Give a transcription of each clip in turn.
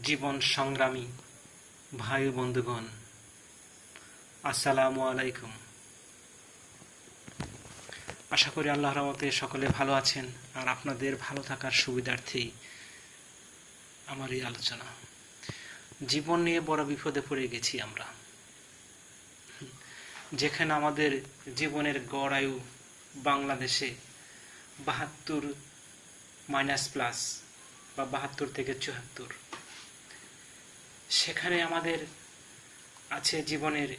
জীবন সংগ্রামী ভাই ও বন্ধুগণ, আসসালামু আলাইকুম। আশা করি আল্লাহর রহমতে সকলে ভালো আছেন, আর আপনাদের ভালো থাকার সুবিধার্থেই আমার এই আলোচনা। জীবন নিয়ে বড় বিপদে পড়ে গেছি আমরা, যেখানে আমাদের জীবনের গড় আয়ু বাংলাদেশে 72 বা 72 থেকে 74। সেখানে আমাদের আছে জীবনের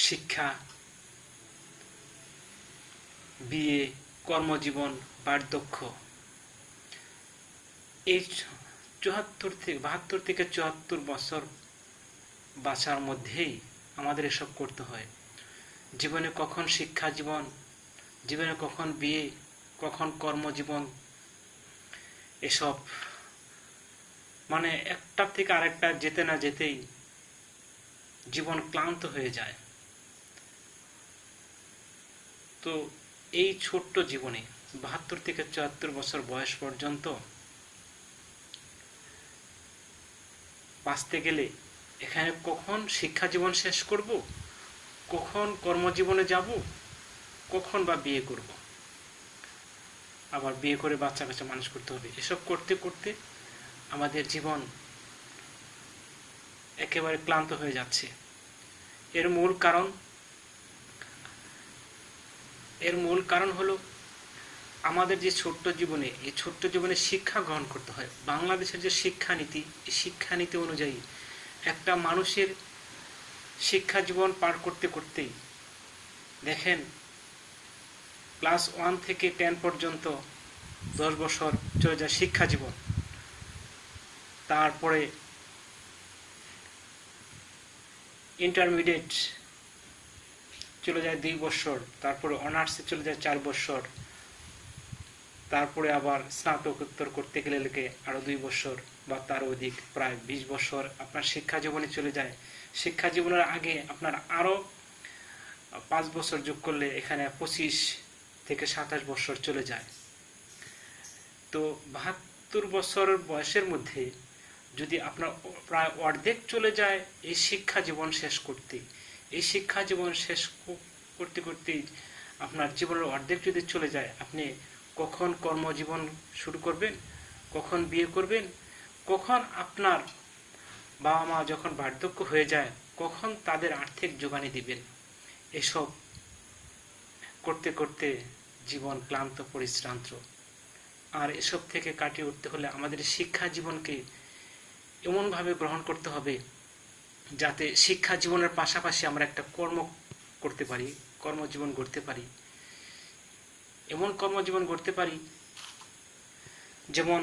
শিক্ষা, বিয়ে, কর্মজীবন, বার্ধক্য। এই 72 থেকে 74 বছর বাঁচার মধ্যেই আমাদের এসব করতে হয়। জীবনে কখন শিক্ষা জীবন, জীবনে কখন বিয়ে, কখন কর্মজীবন, এসব মানে একটার থেকে আরেকটা যেতে না যেতেই জীবন ক্লান্ত হয়ে যায়। তো এই ছোট্ট জীবনে 72 থেকে 74 বছর বয়স পর্যন্ত বাঁচতে গেলে এখানে কখন শিক্ষা জীবন শেষ করব, কখন কর্মজীবনে যাব, কখন বা বিয়ে করব, আবার বিয়ে করে বাচ্চা কাচ্চা মানুষ করতে হবে। এসব করতে করতে আমাদের জীবন একেবারে ক্লান্ত হয়ে যাচ্ছে। এর মূল কারণ হলো আমাদের যে ছোট্ট জীবনে, এই ছোট্ট জীবনে শিক্ষা গ্রহণ করতে হয়। বাংলাদেশের যে শিক্ষানীতি, এই শিক্ষানীতি অনুযায়ী একটা মানুষের শিক্ষা জীবন পার করতে করতেই দেখেন, ক্লাস 1 থেকে 10 পর্যন্ত 10 বছর চলে যায় শিক্ষা জীবন। তারপরে ইন্টারমিডিয়েট চলে যায় 2 বছর, তারপরে অনার্সে চলে যায় 4 বছর, তারপরে আবার স্নাতকোত্তর করতে গেলে আরো 2 বছর বা তার অধিক, প্রায় 20 বছর আপনার শিক্ষা জীবনে চলে যায়। শিক্ষা জীবনের আগে আপনার আরো 5 বছর যোগ করলে এখানে 25 থেকে 27 বছর চলে যায়। তো 72 বছর বয়সের মধ্যে যদি আপনার প্রায় অর্ধেক চলে যায় এই শিক্ষা জীবন শেষ করতে, এই শিক্ষা জীবন শেষ করতে করতেই আপনার জীবনের অর্ধেক যদি চলে যায়, আপনি কখন কর্মজীবন শুরু করবেন, কখন বিয়ে করবেন, কখন আপনার বাবা মা যখন বার্ধক্য হয়ে যায় কখন তাদের আর্থিক যোগানি দিবেন, এসব করতে করতে জীবন ক্লান্ত পরিশ্রান্ত। আর এসব থেকে কাটিয়ে উঠতে হলে আমাদের শিক্ষা জীবনকে এমনভাবে গ্রহণ করতে হবে যাতে শিক্ষা জীবনের পাশাপাশি আমরা একটা কর্ম করতে পারি, কর্মজীবন গড়তে পারি। এমন কর্মজীবন গড়তে পারি যেমন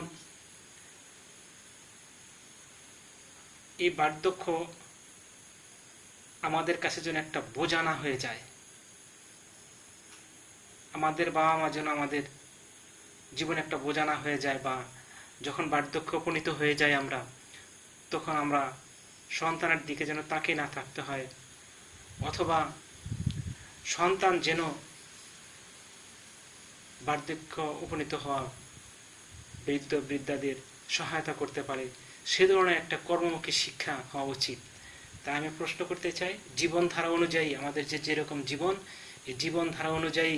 এই বার্ধক্য আমাদের কাছে যেন একটা বোঝা না হয়ে যায়। আমাদের বাবা মা যেন আমাদের জীবনে একটা বোঝা না হয়ে যায়, বা যখন বার্ধক্য উপনীত হয়ে যায় আমরা, তখন আমরা সন্তানের দিকে যেন তাকিয়ে না থাকতে হয়, অথবা সন্তান যেন বার্ধক্য উপনীত হওয়া বৃদ্ধ বৃদ্ধাদের সহায়তা করতে পারে, সে ধরনের একটা কর্মমুখী শিক্ষা হওয়া উচিত। তাই আমি প্রশ্ন করতে চাই, জীবনধারা অনুযায়ী আমাদের যেরকম জীবন, এই জীবনধারা অনুযায়ী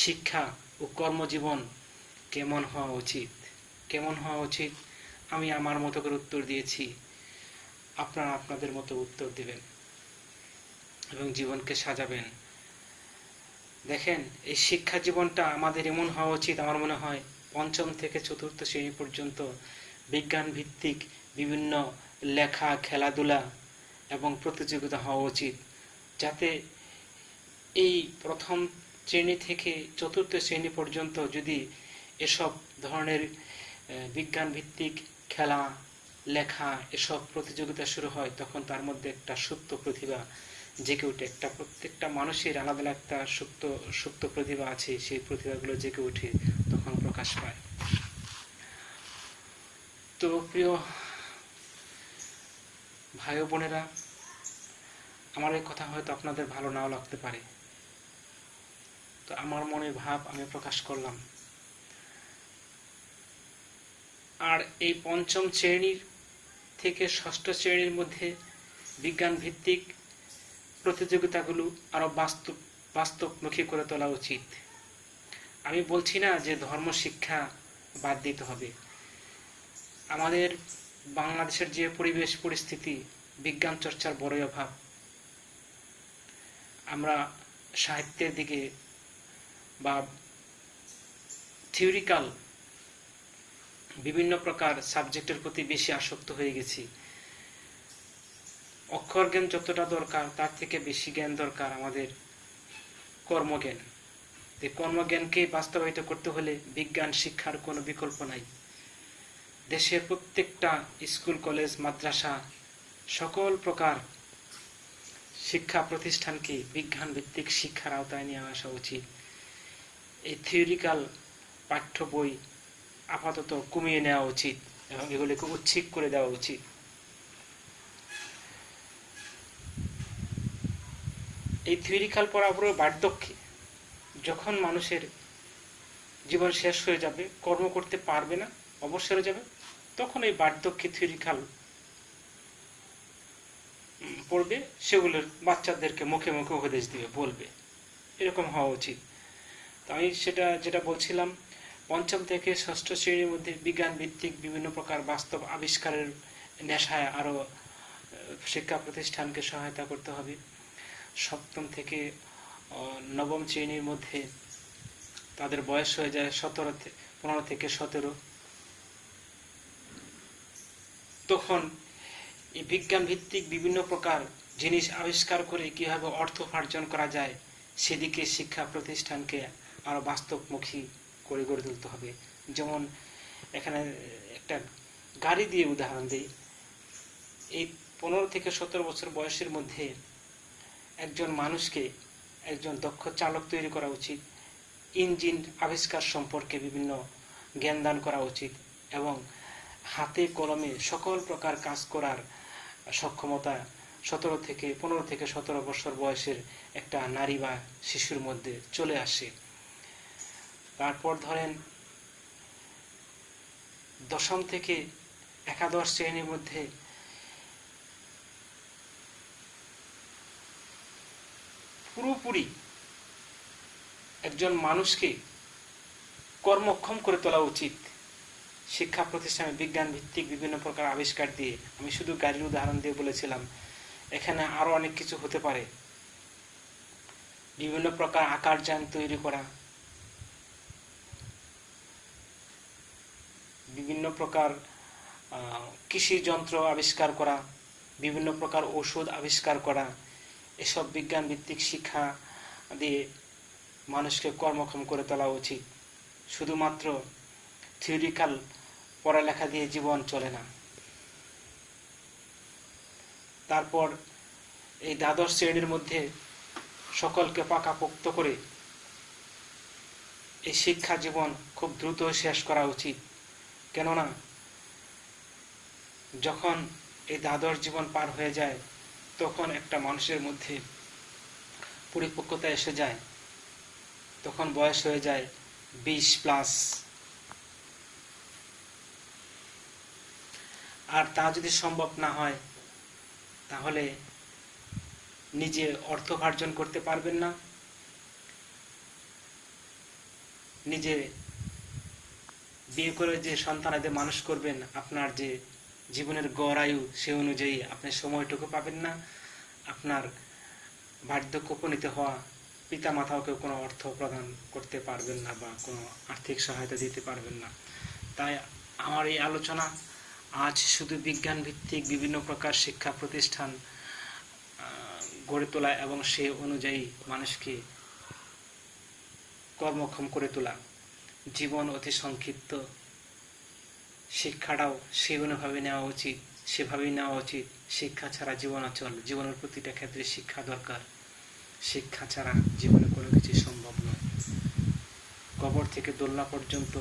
শিক্ষা ও কর্মজীবন কেমন হওয়া উচিত আমি আমার মতো করে উত্তর দিয়েছি, আপনারা আপনাদের মতো উত্তর দিবেন এবং জীবনকে সাজাবেন। দেখেন, এই শিক্ষা জীবনটা আমাদের এমন হওয়া উচিত, আমার মনে হয় 5ম থেকে 4র্থ শ্রেণী পর্যন্ত বিজ্ঞান ভিত্তিক বিভিন্ন লেখা, খেলাধুলা এবং প্রতিযোগিতা হওয়া উচিত, যাতে এই 1ম শ্রেণী থেকে 4র্থ শ্রেণী পর্যন্ত যদি এসব ধরনের বিজ্ঞান ভিত্তিক খেলা, লেখা, এসব প্রতিযোগিতা শুরু হয়, তখন তার মধ্যে একটা সুপ্ত প্রতিভা জেগে উঠে। প্রত্যেকটা মানুষের আলাদা একটা সুপ্ত প্রতিভা আছে, সেই প্রতিভাগুলো জেগে উঠে তখন প্রকাশ পায়। তো প্রিয় ভাই ও বোনেরা, আমার এই কথা হয়তো আপনাদের ভালো নাও লাগতে পারে, তো আমার মনের ভাব আমি প্রকাশ করলাম। আর এই পঞ্চম শ্রেণীর থেকে ষষ্ঠ শ্রেণীর মধ্যে বিজ্ঞান ভিত্তিক প্রতিযোগিতাগুলো আরো বাস্তবমুখী করে তোলা উচিত। আমি বলছি না যে ধর্ম শিক্ষা বাদ দিতে হবে। আমাদের বাংলাদেশের যে পরিবেশ পরিস্থিতি, বিজ্ঞান চর্চার বড়ই অভাব। আমরা সাহিত্যের দিকে বা থিওরিক্যাল বিভিন্ন প্রকার সাবজেক্টের প্রতি বেশি আসক্ত হয়ে গেছি। অক্ষর জ্ঞান যতটা দরকার তার থেকে বেশি জ্ঞান দরকার আমাদের কর্মজ্ঞান। এই কর্মজ্ঞানকে বাস্তবায়িত করতে হলে বিজ্ঞান শিক্ষার কোনো বিকল্প নাই। দেশের প্রত্যেকটা স্কুল, কলেজ, মাদ্রাসা, সকল প্রকার শিক্ষা প্রতিষ্ঠানকে বিজ্ঞান ভিত্তিক শিক্ষার আওতায় নিয়ে আসা উচিত। এই থিওরিক্যাল পাঠ্য বই আপাতত কমিয়ে নেওয়া উচিত এবং এগুলিকে উচ্ছিক করে দেওয়া উচিত। এই থিওরিক্যাল পড়ার বার্ধক্যে যখন মানুষের জীবন শেষ হয়ে যাবে, কর্ম করতে পারবে না, অবসর হয়ে যাবে, তখন এই বার্ধক্যে থিওরিক্যাল পড়বে, সেগুলোর বাচ্চাদেরকে মুখে মুখে উপদেশ দিবে, বলবে। এরকম হওয়া উচিত। তো আমি যেটা বলছিলাম, পঞ্চম থেকে ষষ্ঠ শ্রেণীর মধ্যে বিজ্ঞান ভিত্তিক বিভিন্ন প্রকার বাস্তব আবিষ্কারের নেশায় আরো শিক্ষা প্রতিষ্ঠানকে সহায়তা করতে হবে। সপ্তম থেকে নবম শ্রেণীর মধ্যে তাদের বয়স হয়ে যায় 15 থেকে 17। তখন এই বিজ্ঞান ভিত্তিক বিভিন্ন প্রকার জিনিস আবিষ্কার করে কিভাবে অর্থ উপার্জন করা যায় সেদিকে শিক্ষা প্রতিষ্ঠানকে আরো বাস্তবমুখী করে গড়ে তুলতে হবে। যেমন এখানে একটা গাড়ি দিয়ে উদাহরণ দিই। এই 15 থেকে 17 বছর বয়সের মধ্যে একজন মানুষকে একজন দক্ষ চালক তৈরি করা উচিত। ইঞ্জিন আবিষ্কার সম্পর্কে বিভিন্ন জ্ঞান দান করা উচিত এবং হাতে কলমে সকল প্রকার কাজ করার সক্ষমতা 15 থেকে 17 বছর বয়সের একটা নারী বা শিশুর মধ্যে চলে আসে। তারপর ধরেন দশম থেকে একাদশ শ্রেণীর মধ্যে পুরোপুরি একজন মানুষকে কর্মক্ষম করে তোলা উচিত শিক্ষা প্রতিষ্ঠানে বিজ্ঞান ভিত্তিক বিভিন্ন প্রকার আবিষ্কার দিয়ে। আমি শুধু গাড়ির উদাহরণ দিয়ে বলেছিলাম, এখানে আরো অনেক কিছু হতে পারে। বিভিন্ন প্রকার আকার যান তৈরি করা, বিভিন্ন প্রকার কৃষি যন্ত্র আবিষ্কার করা, বিভিন্ন প্রকার ঔষধ আবিষ্কার করা, এসব বিজ্ঞান ভিত্তিক শিক্ষা দিয়ে মানুষকে কর্মক্ষম করে তোলা উচিত। শুধুমাত্র থিওরিক্যাল পড়ালেখা দিয়ে জীবন চলে না। তারপর এই দ্বাদশ শ্রেণীর মধ্যে সকলকে পাকাপোক্ত করে এই শিক্ষা জীবন খুব দ্রুত শেষ করা উচিত। কেননা যখন এই দ্বাদশ জীবন পার হয়ে যায় তখন একটা মানুষের মধ্যে পরিপক্কতা এসে যায়, তখন বয়স হয়ে যায় 20+। আর তা যদি সম্ভব না হয় তাহলে নিজে অর্থ উপার্জন করতে পারবেন না, নিজে বিয়ে করে যে সন্তানাদের মানুষ করবেন, আপনার যে জীবনের গড় আয়ু সে অনুযায়ী আপনি সময়টুকু পাবেন না, আপনার বার্ধক্য উপনীত হওয়া পিতা মাতাকে কোনো অর্থ প্রদান করতে পারবেন না বা কোনো আর্থিক সহায়তা দিতে পারবেন না। তাই আমার এই আলোচনা আজ শুধু বিজ্ঞান ভিত্তিক বিভিন্ন প্রকার শিক্ষা প্রতিষ্ঠান গড়ে তোলা এবং সে অনুযায়ী মানুষকে কর্মক্ষম করে তোলা। জীবন অতি সংক্ষিপ্ত, শিক্ষাটাও সেভাবে নেওয়া উচিত, সেভাবেই নেওয়া উচিত। শিক্ষা ছাড়া জীবন অচল। জীবনের প্রতিটা ক্ষেত্রে শিক্ষা দরকার। শিক্ষা ছাড়া জীবনে কোনো কিছু সম্ভব নয়। কবর থেকে দোলনা পর্যন্ত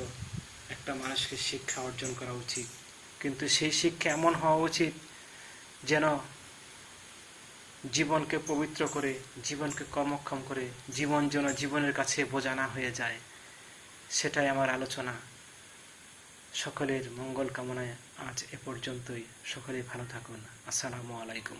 একটা মানুষকে শিক্ষা অর্জন করা উচিত, কিন্তু সেই শিক্ষা এমন হওয়া উচিত যেন জীবনকে পবিত্র করে, জীবনকে কর্মক্ষম করে, জীবন যেন জীবনের কাছে বোঝা না হয়ে যায়। সেটাই আমার আলোচনা। সকলের মঙ্গল কামনায় আজ এ পর্যন্তই। সকলে ভালো থাকুন। আসসালামু আলাইকুম।